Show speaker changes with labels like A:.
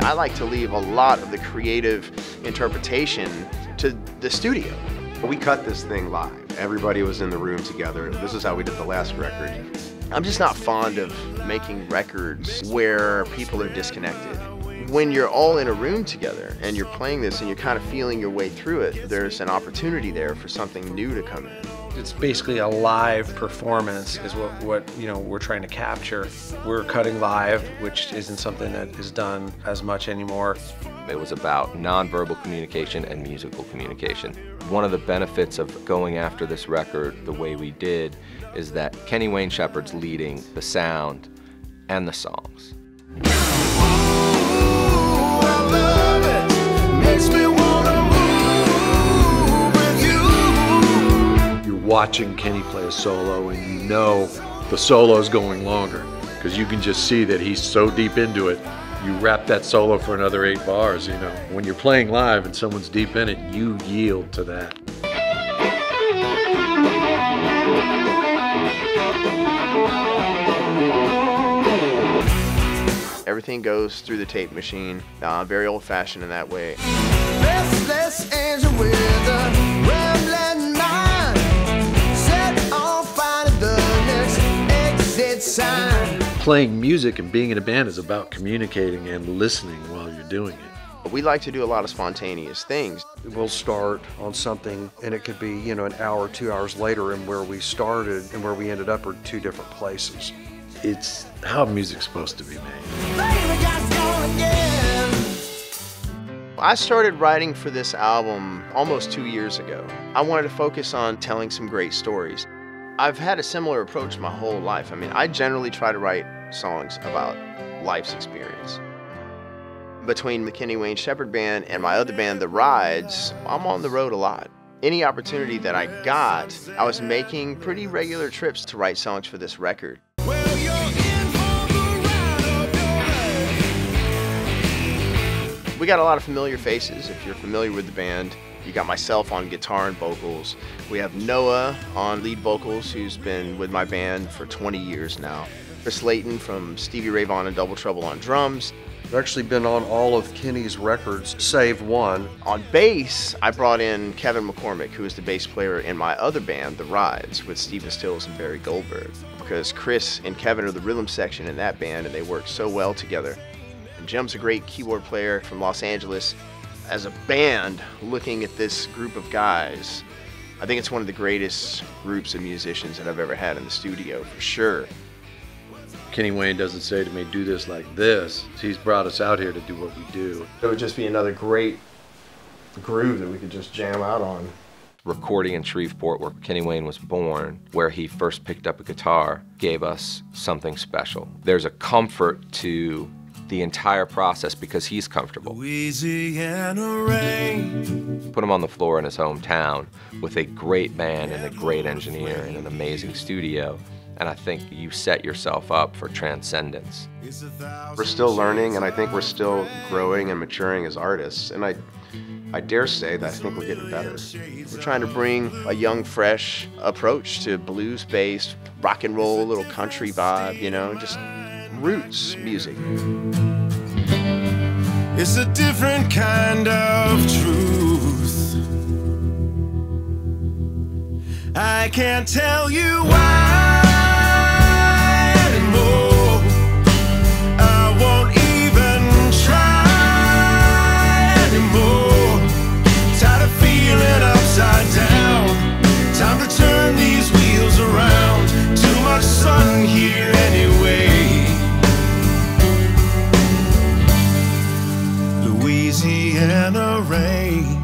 A: I like to leave a lot of the creative interpretation to the studio.
B: We cut this thing live. Everybody was in the room together. This is how we did the last record.
A: I'm just not fond of making records where people are disconnected. When you're all in a room together and you're playing this and you're kind of feeling your way through it, there's an opportunity there for something new to come in.
C: It's basically a live performance is what we're trying to capture. We're cutting live, which isn't something that is done as much anymore.
D: It was about nonverbal communication and musical communication. One of the benefits of going after this record the way we did is that Kenny Wayne Shepherd's leading the sound and the songs.
E: Watching Kenny play a solo, and you know the solo's going longer because you can just see that he's so deep into it. You wrap that solo for another 8 bars, you know. When you're playing live and someone's deep in it, you yield to that.
A: Everything goes through the tape machine. Very old-fashioned in that way.
F: Restless angel with a rambling mind, set on finding the next exit sign.
E: Playing music and being in a band is about communicating and listening while you're doing it.
A: We like to do a lot of spontaneous things.
G: We'll start on something and it could be, an hour, 2 hours later, and where we started and where we ended up are 2 different places.
E: It's how music's supposed to be made.
A: I started writing for this album almost 2 years ago. I wanted to focus on telling some great stories. I've had a similar approach my whole life. I mean, I generally try to write songs about life's experience. Between the Kenny Wayne Shepherd Band and my other band, The Rides, I'm on the road a lot. Any opportunity that I got, I was making pretty regular trips to write songs for this record. We got a lot of familiar faces. If you're familiar with the band, you got myself on guitar and vocals. We have Noah on lead vocals, who's been with my band for 20 years now. Chris Layton from Stevie Ray Vaughan and Double Trouble on drums.
G: I've actually been on all of Kenny's records, save one.
A: On bass, I brought in Kevin McCormick, who is the bass player in my other band, The Rides, with Stephen Stills and Barry Goldberg. Because Chris and Kevin are the rhythm section in that band, and they work so well together. And Jim's a great keyboard player from Los Angeles. As a band, looking at this group of guys, I think it's one of the greatest groups of musicians that I've ever had in the studio, for sure.
E: Kenny Wayne doesn't say to me, do this like this. He's brought us out here to do what we do.
B: It would just be another great groove that we could just jam out on.
D: Recording in Shreveport, where Kenny Wayne was born, where he first picked up a guitar, gave us something special. There's a comfort to the entire process because he's comfortable.
F: Louisiana rain.
D: Put him on the floor in his hometown with a great band and a great engineer and an amazing studio, and I think you set yourself up for transcendence.
B: We're still learning, and I think we're still growing and maturing as artists, and I dare say that I think we're getting better.
A: We're trying to bring a young, fresh approach to blues-based, rock and roll, little country vibe, just roots music.
F: It's a different kind of truth. I can't tell you why anymore. I won't even try anymore. Tired of feeling upside down. Time to turn these wheels around. Too much sun here anyway. Louisiana rain.